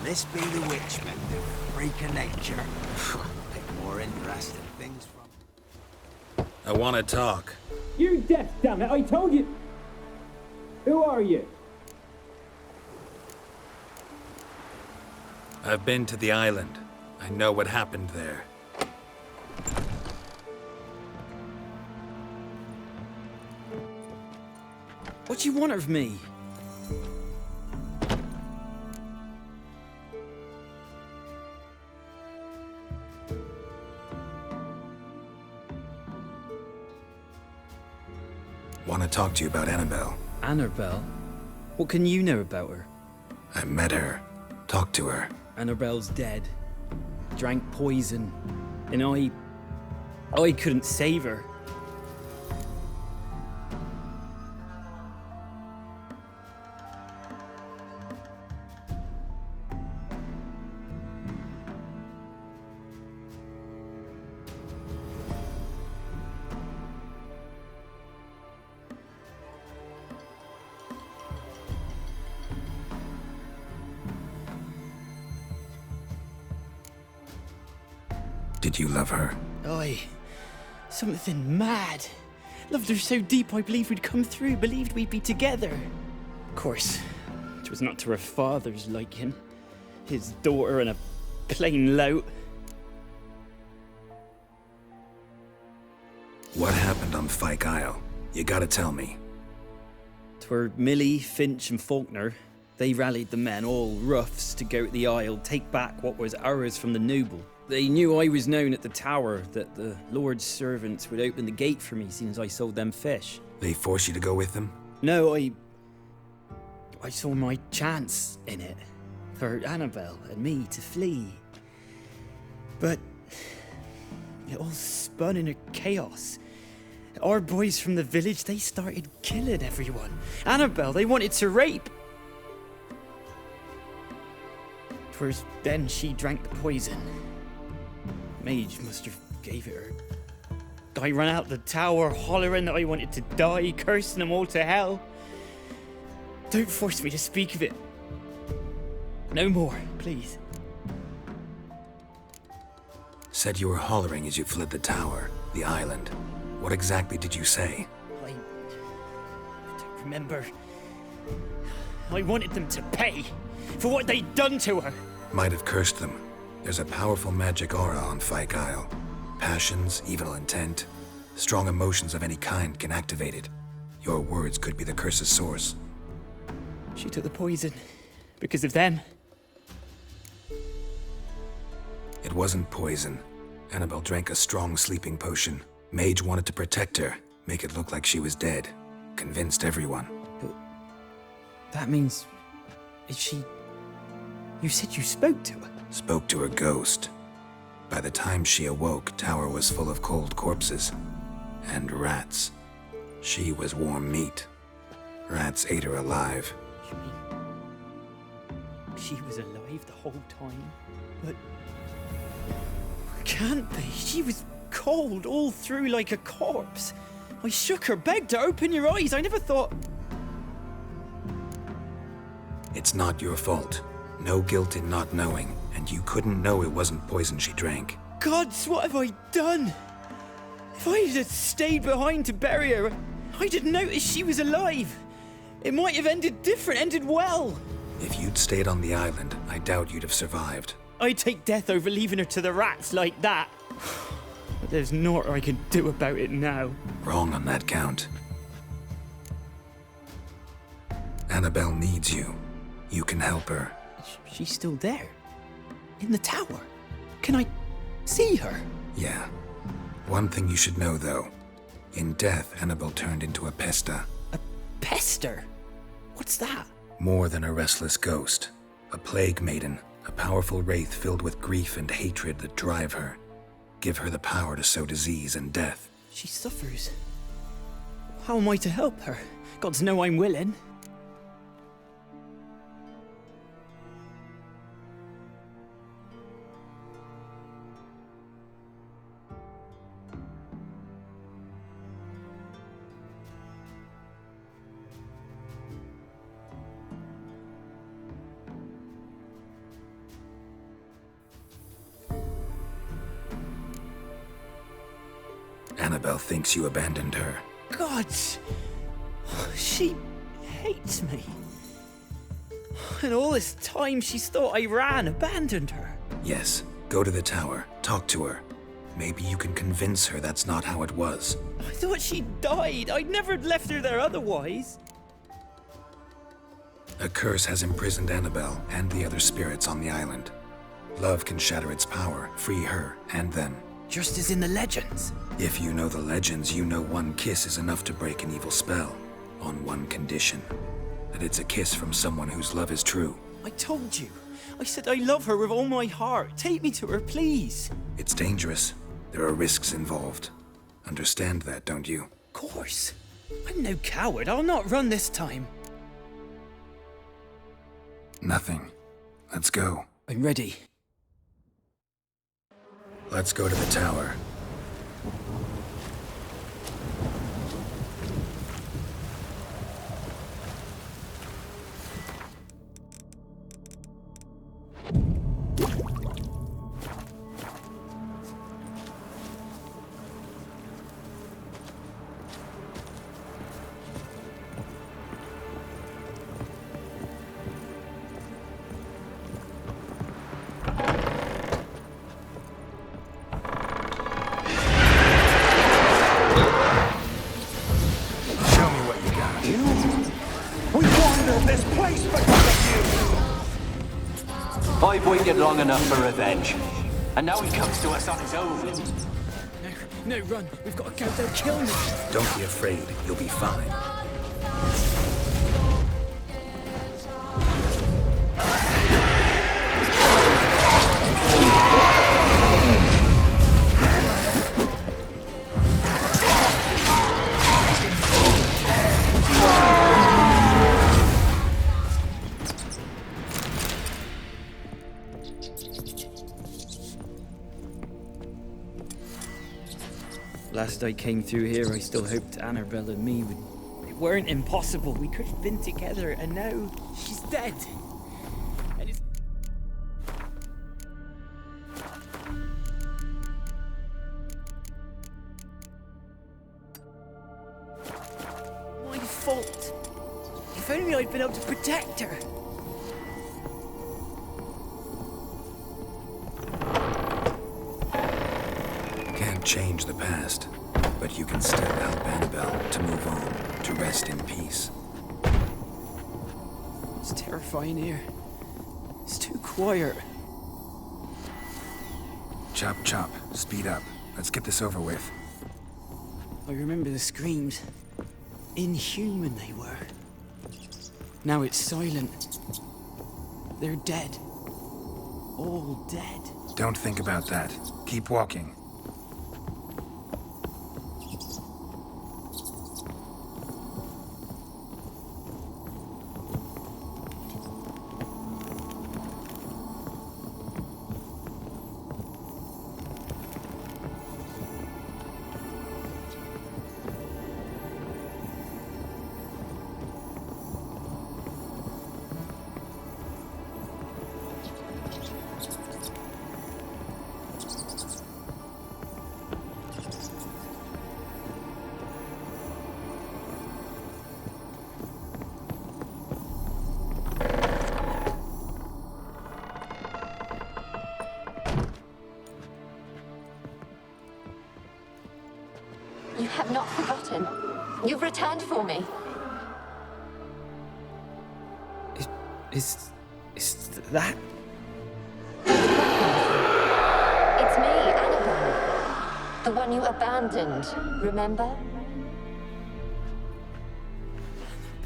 This be the witchmen, the freak of nature. Make more interesting things from... I want to talk. You're deaf, damn it! I told you! Who are you? I've been to the island. I know what happened there. What do you want of me? Want to talk to you about Annabelle. Annabelle? What can you know about her? I met her. Talked to her. Annabelle's dead. Drank poison. And I couldn't save her. Did you love her? Aye. Something mad. Loved her so deep I believed we'd come through, believed we'd be together. Of course, it was not to her father's liking. His daughter and a plain lout. What happened on Fyke Isle? You gotta tell me. 'Twere Millie, Finch and Faulkner. They rallied the men, all roughs, to go to the Isle, take back what was ours from the noble. They knew I was known at the tower, that the Lord's servants would open the gate for me since I sold them fish. They forced you to go with them? No, I saw my chance in it. For Annabelle and me to flee. But it all spun in a chaos. Our boys from the village, they started killing everyone. Annabelle, they wanted to rape. 'Twas then she drank the poison. Mage must have gave it her. I ran out the tower hollering that I wanted to die, cursing them all to hell. Don't force me to speak of it. No more, please. Said you were hollering as you fled the tower, the island. What exactly did you say? I don't remember. I wanted them to pay for what they'd done to her. Might have cursed them. There's a powerful magic aura on Fyke Isle. Passions, evil intent, strong emotions of any kind can activate it. Your words could be the curse's source. She took the poison because of them. It wasn't poison. Annabelle drank a strong sleeping potion. Mage wanted to protect her, make it look like she was dead. Convinced everyone. But that means... Is she... You said you spoke to her? Spoke to her ghost. By the time she awoke, Tower was full of cold corpses. And rats. She was warm meat. Rats ate her alive. You mean... She was alive the whole time? But... Can't be. She was cold all through like a corpse. I shook her, begged her, open your eyes. I never thought... It's not your fault. No guilt in not knowing, and you couldn't know it wasn't poison she drank. Gods, what have I done? If I had stayed behind to bury her, I didn't notice she was alive. It might have ended different, ended well. If you'd stayed on the island, I doubt you'd have survived. I'd take death over leaving her to the rats like that. But there's naught I can do about it now. Wrong on that count. Annabelle needs you. You can help her. She's still there. In the tower. Can I see her? Yeah. One thing you should know, though. In death, Annabelle turned into a pesta. A pester? What's that? More than a restless ghost. A plague maiden. A powerful wraith filled with grief and hatred that drive her. Give her the power to sow disease and death. She suffers. How am I to help her? Gods know I'm willing. Annabelle thinks you abandoned her. God! She hates me. And all this time she's thought I abandoned her. Yes, go to the tower, talk to her. Maybe you can convince her that's not how it was. I thought she died. I'd never left her there otherwise. A curse has imprisoned Annabelle and the other spirits on the island. Love can shatter its power, free her and them. Just as in the legends. If you know the legends, you know one kiss is enough to break an evil spell. On one condition. That it's a kiss from someone whose love is true. I told you. I said I love her with all my heart. Take me to her, please. It's dangerous. There are risks involved. Understand that, don't you? Of course. I'm no coward. I'll not run this time. Nothing. Let's go. I'm ready. Let's go to the tower. I've waited long enough for revenge. And now he comes to us on his own. No, run. We've got to go. They'll kill me. Don't be afraid. You'll be fine. Last I came through here, I still hoped Annabelle and me weren't impossible. We could have been together, and now she's dead. And it's... my fault. If only I'd been able to protect her. Can't change the past, but you can still help Annabelle to move on, to rest in peace. It's terrifying here. It's too quiet. Chop, chop. Speed up. Let's get this over with. I remember the screams. Inhuman they were. Now it's silent. They're dead. All dead. Don't think about that. Keep walking. You have not forgotten. You've returned for me. Is that... It's me, Annabelle. The one you abandoned, remember?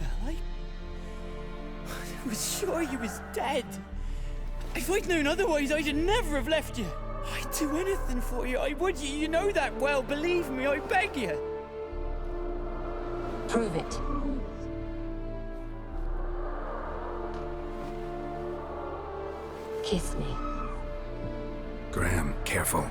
Annabelle, I was sure you was dead. If I'd known otherwise, I'd never have left you. I'd do anything for you. I would. You know that well. Believe me, I beg you. Prove it. Kiss me. Graham, careful.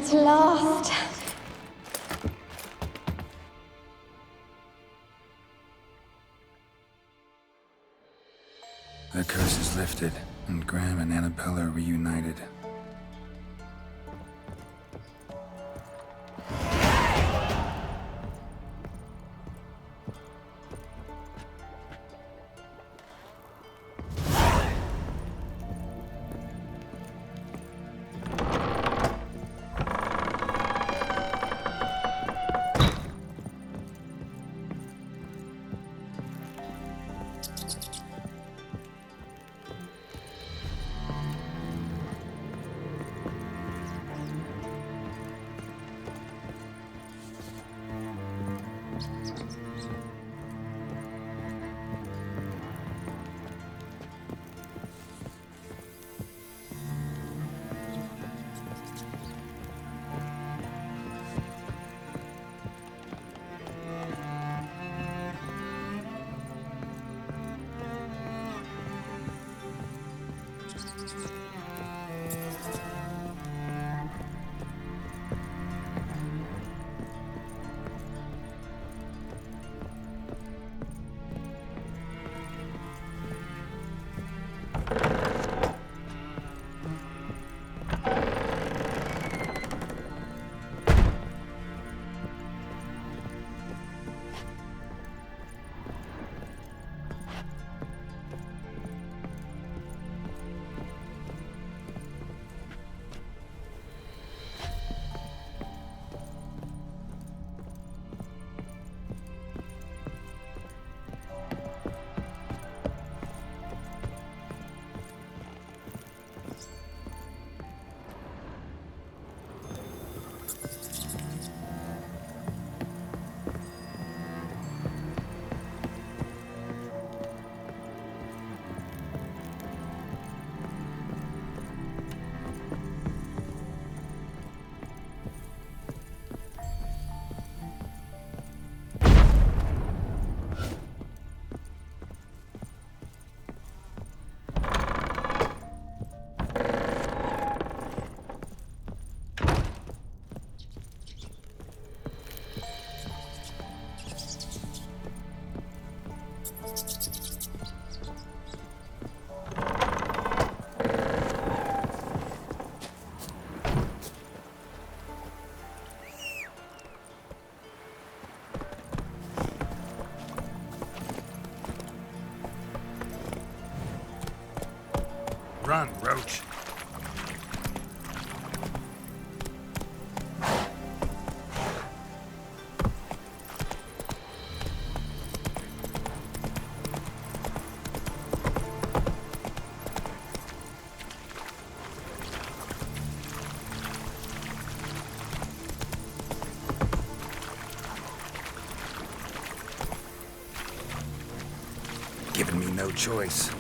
At last. The curse is lifted, and Graham and Annabella are reunited. Run, Roach. Given me no choice.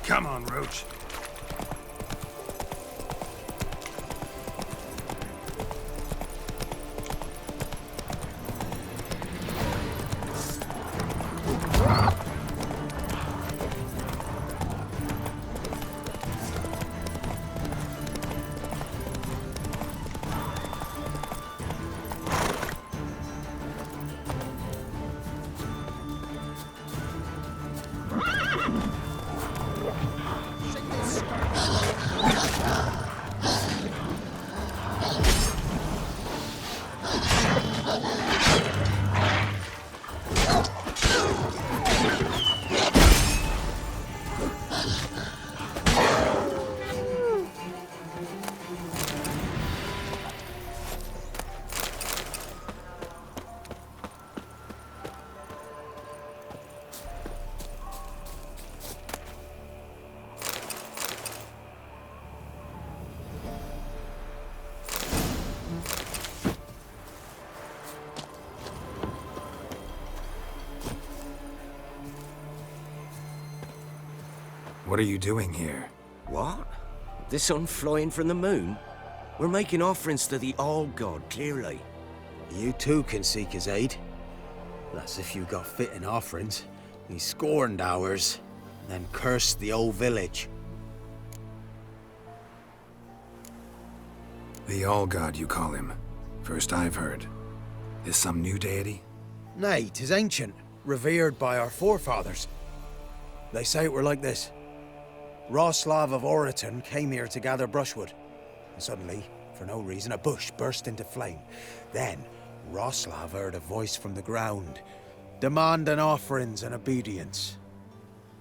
Come on, Roach. What are you doing here? What? The sun flying from the moon? We're making offerings to the All-God, clearly. You too can seek his aid. That's if you got fitting offerings. He scorned ours, then cursed the old village. The All-God, you call him. First I've heard. Is some new deity? Nay, 'tis ancient, revered by our forefathers. They say it were like this. Roslav of Oriton came here to gather brushwood. And suddenly, for no reason, a bush burst into flame. Then, Roslav heard a voice from the ground, demanding offerings and obedience.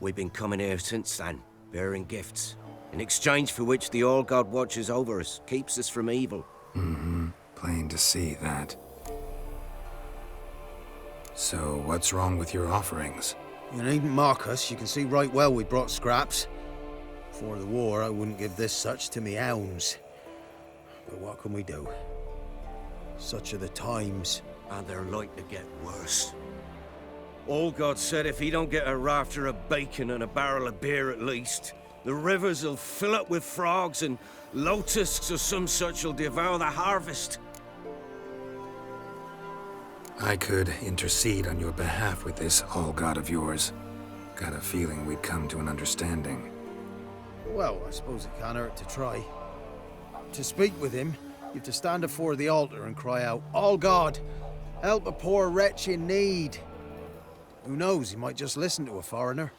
We've been coming here since then, bearing gifts, in exchange for which the All-God watches over us, keeps us from evil. Mm-hmm. Plain to see that. So, what's wrong with your offerings? You needn't mock us. You can see right well we brought scraps. Before the war, I wouldn't give this such to me hounds. But what can we do? Such are the times. And they're like to get worse. All-God said if he don't get a rafter of bacon and a barrel of beer at least, the rivers will fill up with frogs and locusts or some such will devour the harvest. I could intercede on your behalf with this All-God of yours. Got a feeling we'd come to an understanding. Well, I suppose it can't hurt to try. To speak with him, you have to stand before the altar and cry out, "All God, help a poor wretch in need." Who knows, he might just listen to a foreigner.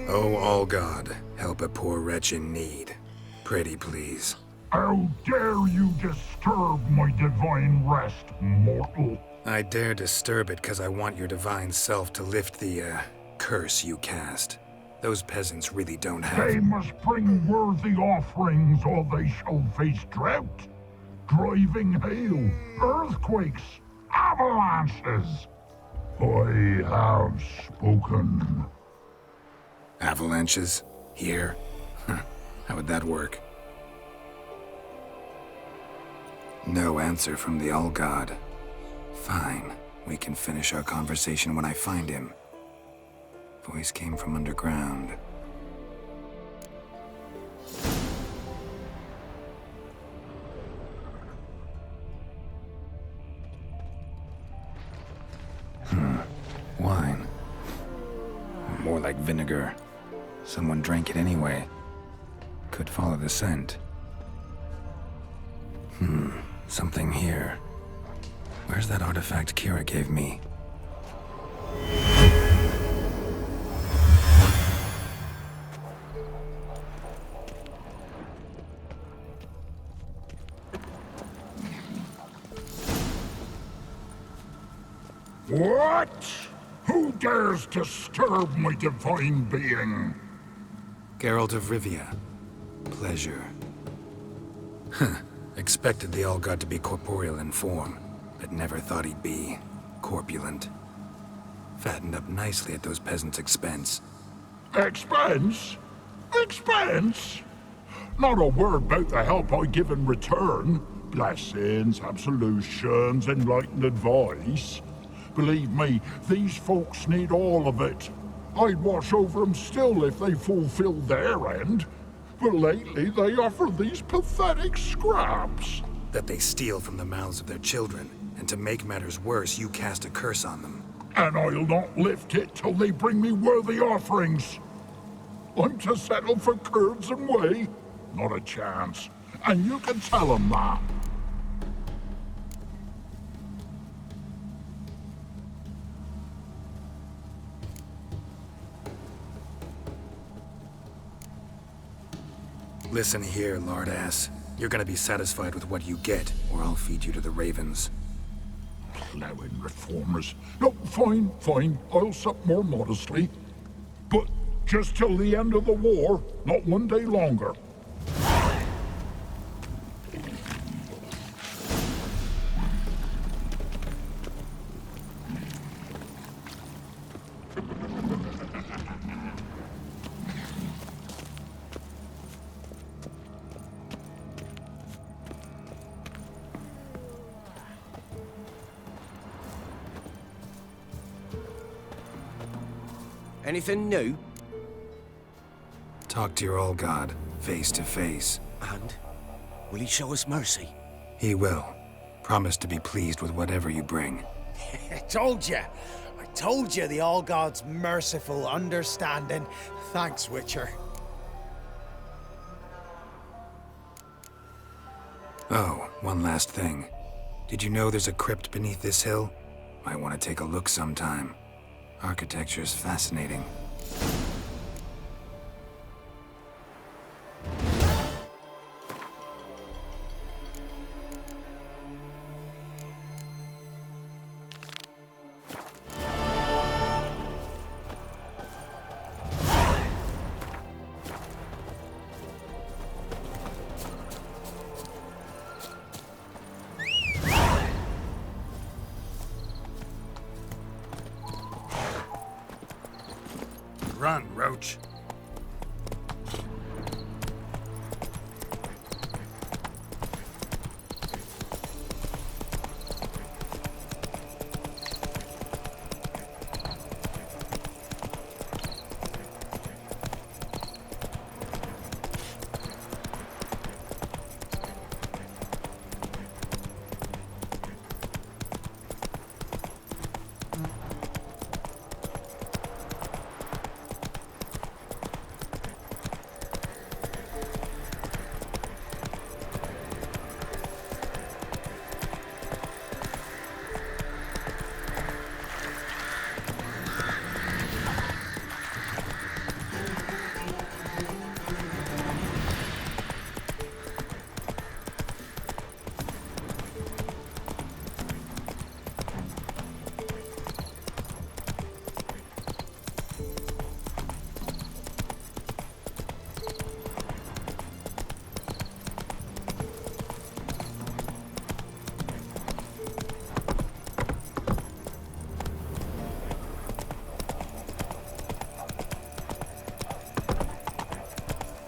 Oh, all God, help a poor wretch in need. Pretty please. How dare you disturb my divine rest, mortal? I dare disturb it because I want your divine self to lift the, curse you cast. Those peasants really don't have— They must bring worthy offerings, or they shall face drought, driving hail, earthquakes, avalanches. I have spoken. Avalanches? Here? How would that work? No answer from the All-God. Fine. We can finish our conversation when I find him. Voice came from underground. Wine. More like vinegar. Someone drank it anyway. Could follow the scent. Something here. Where's that artifact Kira gave me? What? Who dares disturb my divine being? Geralt of Rivia. Pleasure. Expected the All-God to be corporeal in form, but never thought he'd be corpulent. Fattened up nicely at those peasants' expense. Expense? Expense? Not a word about the help I give in return. Blessings, absolutions, enlightened advice. Believe me, these folks need all of it. I'd watch over them still if they fulfilled their end. But lately they offer these pathetic scraps. That they steal from the mouths of their children, and to make matters worse, you cast a curse on them. And I'll not lift it till they bring me worthy offerings. I'm to settle for curds and whey? Not a chance. And you can tell them that. Listen here, lardass. You're gonna be satisfied with what you get, or I'll feed you to the ravens. Plowing reformers. No, fine, fine. I'll sup more modestly. But just till the end of the war, not one day longer. Anything new? Talk to your All-God, face to face. And? Will he show us mercy? He will. Promise to be pleased with whatever you bring. I told you. I told you the All-God's merciful, understanding. Thanks, Witcher. Oh, one last thing. Did you know there's a crypt beneath this hill? Might want to take a look sometime. Architecture's fascinating. Run, Roach.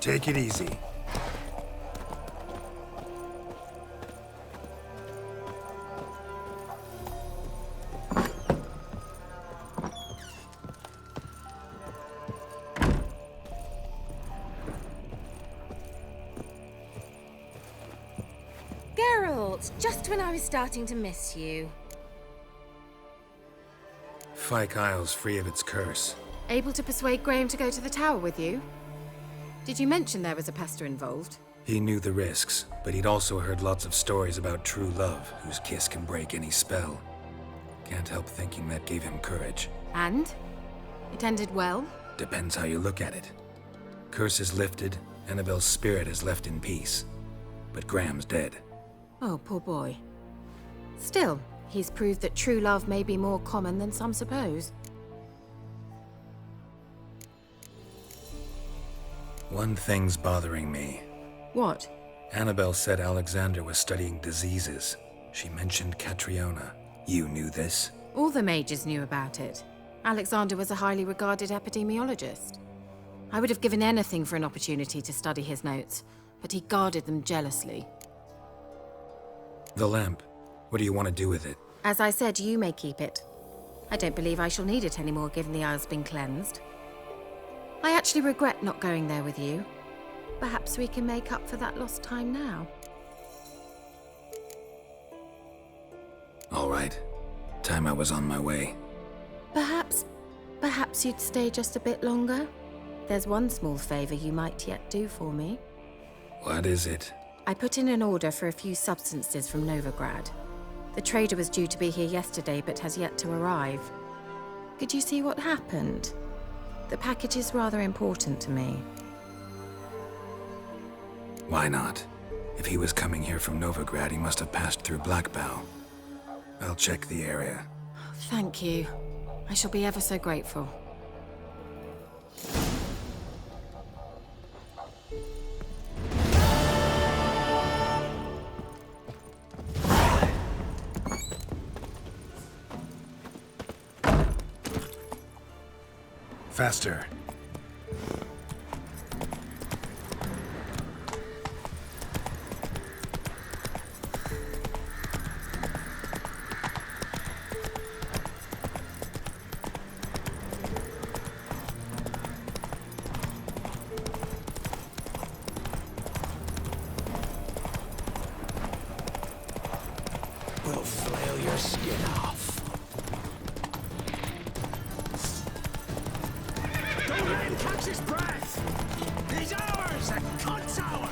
Take it easy. Geralt, just when I was starting to miss you. Fyke Isle's free of its curse. Able to persuade Graham to go to the tower with you? Did you mention there was a pester involved? He knew the risks, but he'd also heard lots of stories about true love, whose kiss can break any spell. Can't help thinking that gave him courage. And? It ended well? Depends how you look at it. Curse is lifted, Annabelle's spirit is left in peace. But Graham's dead. Oh, poor boy. Still, he's proved that true love may be more common than some suppose. One thing's bothering me. What? Annabelle said Alexander was studying diseases. She mentioned Catriona. You knew this? All the mages knew about it. Alexander was a highly regarded epidemiologist. I would have given anything for an opportunity to study his notes, but he guarded them jealously. The lamp. What do you want to do with it? As I said, you may keep it. I don't believe I shall need it anymore, given the Isle's been cleansed. I actually regret not going there with you. Perhaps we can make up for that lost time now. All right. Time I was on my way. Perhaps you'd stay just a bit longer? There's one small favor you might yet do for me. What is it? I put in an order for a few substances from Novigrad. The trader was due to be here yesterday, but has yet to arrive. Could you see what happened? The package is rather important to me. Why not? If he was coming here from Novigrad, he must have passed through Blackbough. I'll check the area. Thank you. I shall be ever so grateful. Faster. We'll flail your skin off. Don't let him catch his breath! He's ours! The cunt's ours!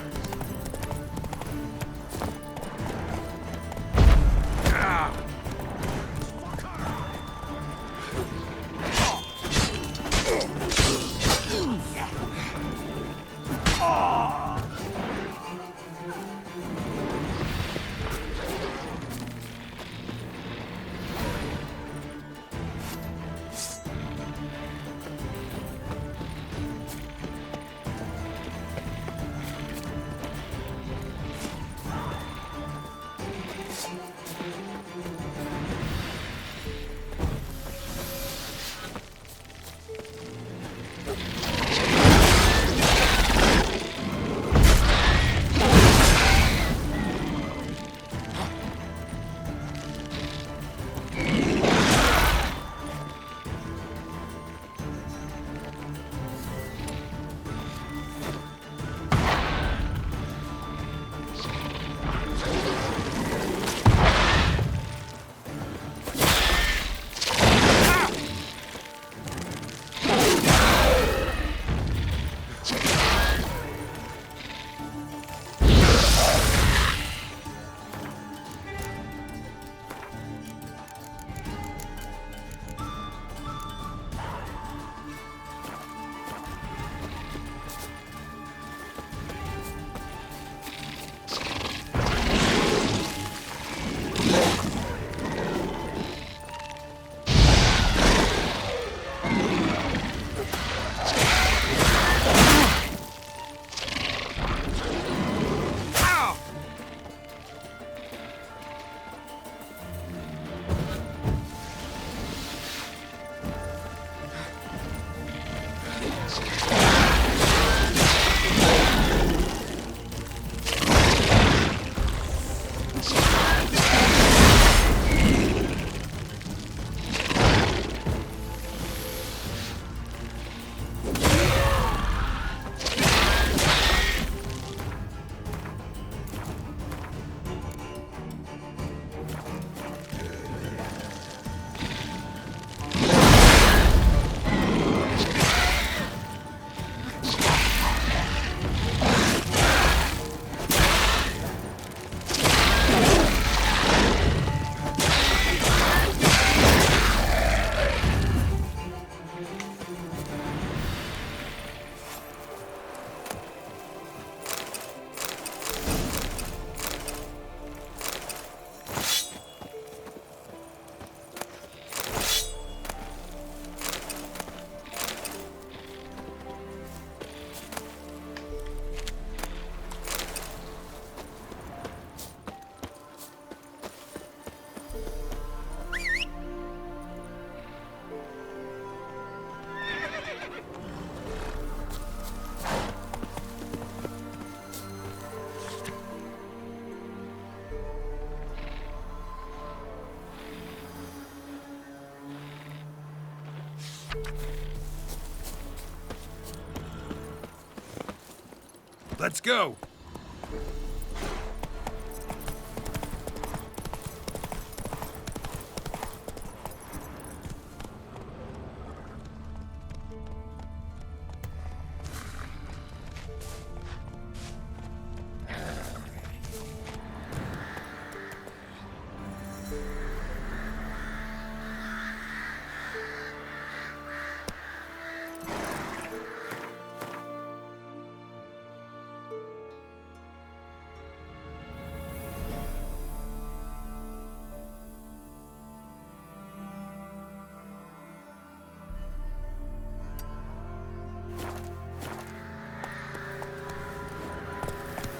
Let's go!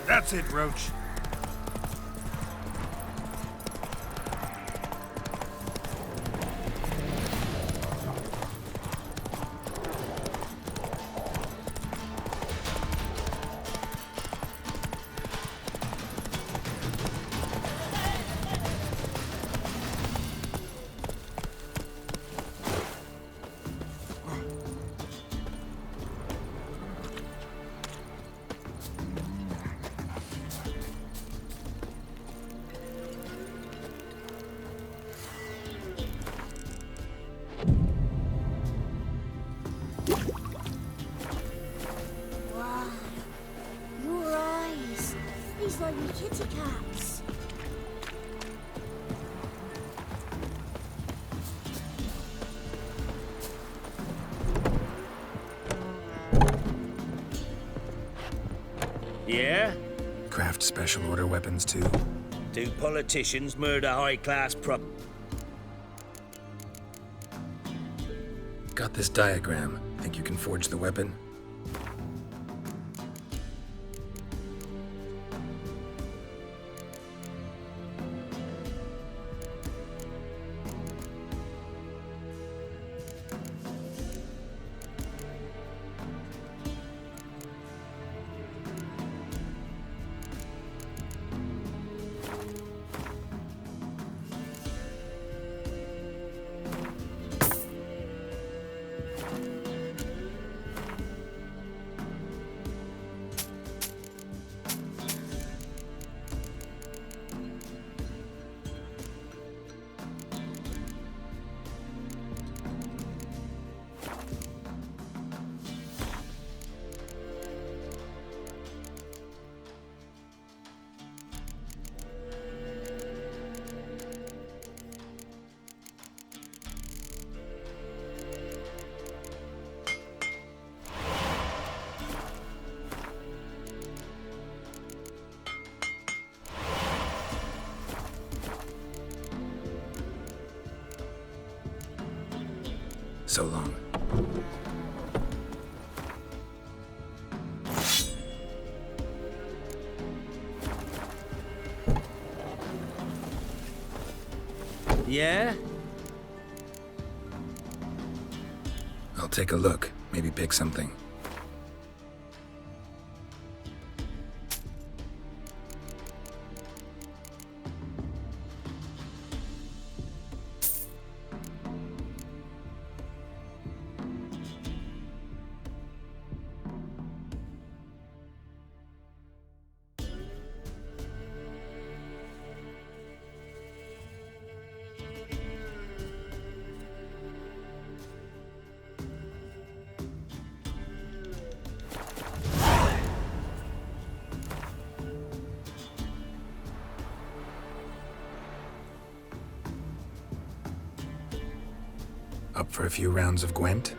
That's it, Roach. Wow. Your eyes. These like me kitty cats. Yeah? Craft special order weapons too? Do politicians murder high-class prop... Got this diagram. Think you can forge the weapon? So long. Yeah? I'll take a look. Maybe pick something. Up for a few rounds of Gwent?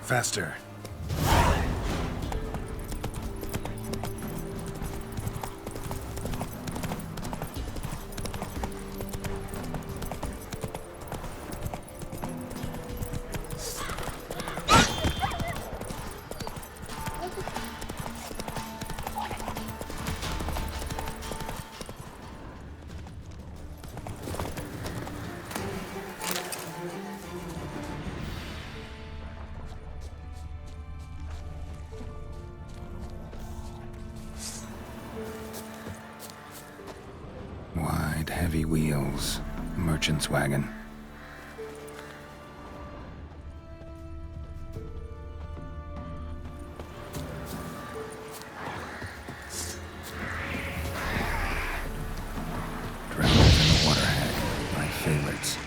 Faster. Wide, heavy wheels. Merchant's wagon. Drowners in the waterhead. My favorites.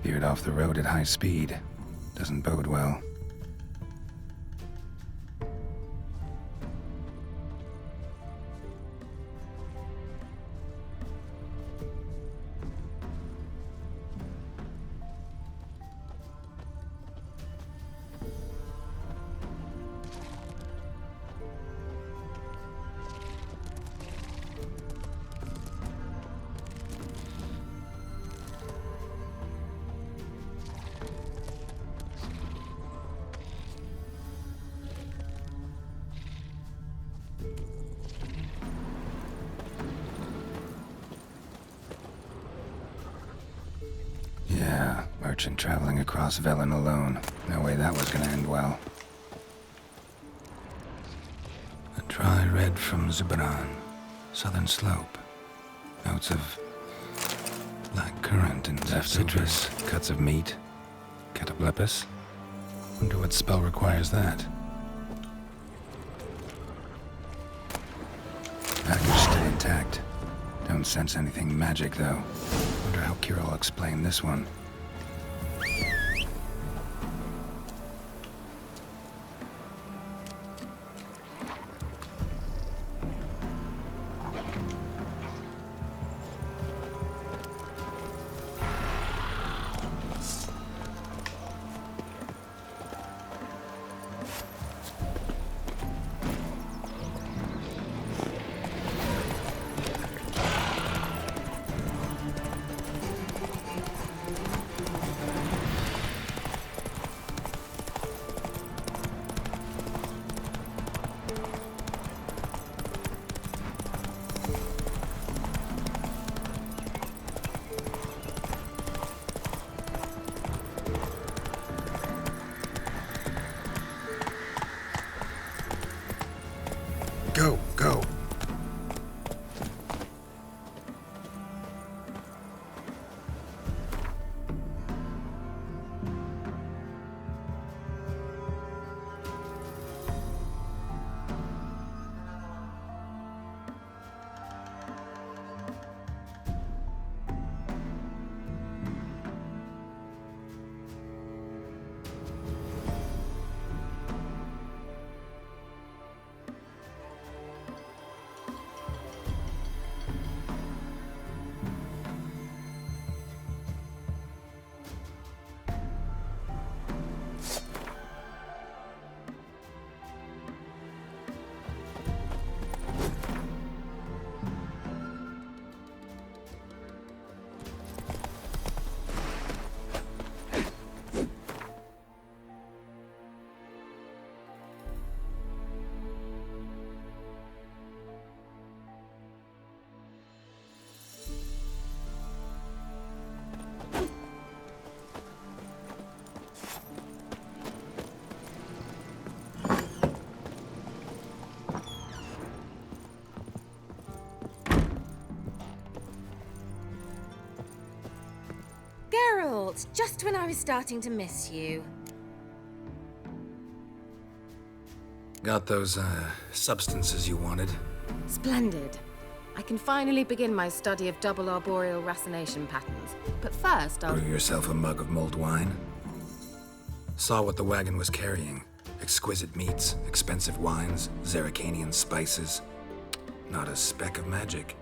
Veered off the road at high speed. Doesn't bode well. Merchant traveling across Velen alone. No way that was gonna end well. A dry red from Zubran. Southern slope. Notes of black currant and citrus. Cuts of meat. Cataplepis. Wonder what spell requires that. Package still intact. Don't sense anything magic, though. Wonder how Kira will explain this one. Geralt! Just when I was starting to miss you. Got those, substances you wanted? Splendid. I can finally begin my study of double arboreal racination patterns. But first, I'll... Brew yourself a mug of mulled wine? Saw what the wagon was carrying. Exquisite meats, expensive wines, Zerrikanian spices. Not a speck of magic.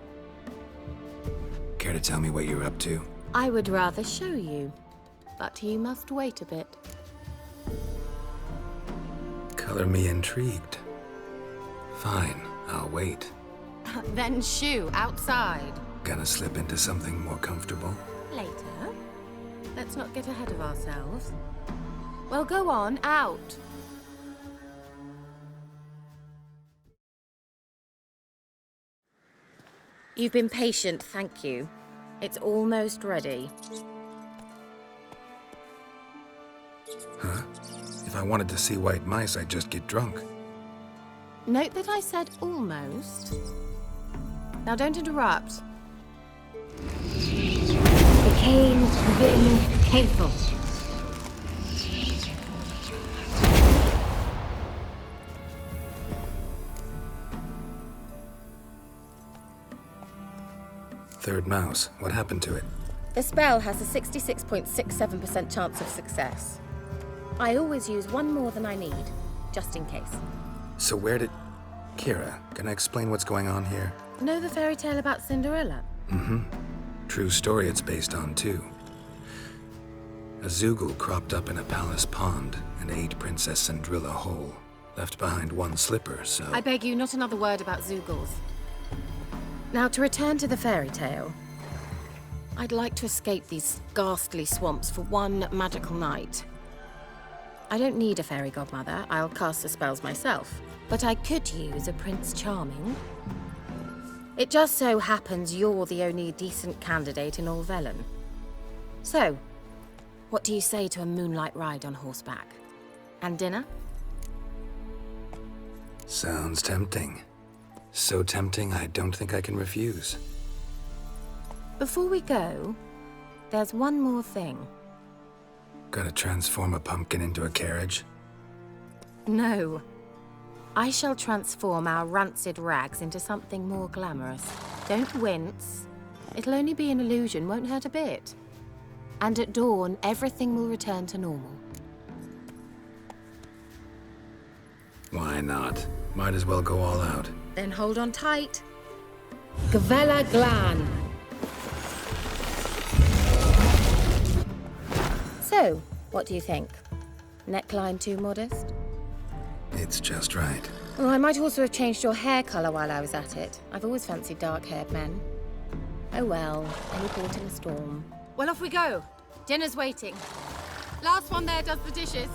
Care to tell me what you're up to? I would rather show you, but you must wait a bit. Color me intrigued. Fine, I'll wait. Then shoo, outside. Gonna slip into something more comfortable? Later. Let's not get ahead of ourselves. Well, go on, out. You've been patient, thank you. It's almost ready. Huh? If I wanted to see white mice, I'd just get drunk. Note that I said almost. Now don't interrupt. Became Vin Cathel. Third mouse. What happened to it? The spell has a 66.67% chance of success. I always use one more than I need, just in case. So where did... Kira, can I explain what's going on here? Know the fairy tale about Cinderella? Mm-hmm. True story it's based on, too. A Zoogle cropped up in a palace pond and ate Princess Cindrilla whole. Left behind one slipper, so... I beg you, not another word about Zoogles. Now, to return to the fairy tale. I'd like to escape these ghastly swamps for one magical night. I don't need a fairy godmother, I'll cast the spells myself. But I could use a Prince Charming. It just so happens you're the only decent candidate in all Velen. So, what do you say to a moonlight ride on horseback? And dinner? Sounds tempting. So tempting, I don't think I can refuse. Before we go, there's one more thing. Gotta transform a pumpkin into a carriage? No. I shall transform our rancid rags into something more glamorous. Don't wince. It'll only be an illusion, won't hurt a bit. And at dawn, everything will return to normal. Why not? Might as well go all out. Then hold on tight. Gavella Glan. So, what do you think? Neckline too modest? It's just right. Well, I might also have changed your hair colour while I was at it. I've always fancied dark-haired men. Oh well, any port in a storm. Well, off we go. Dinner's waiting. Last one there does the dishes.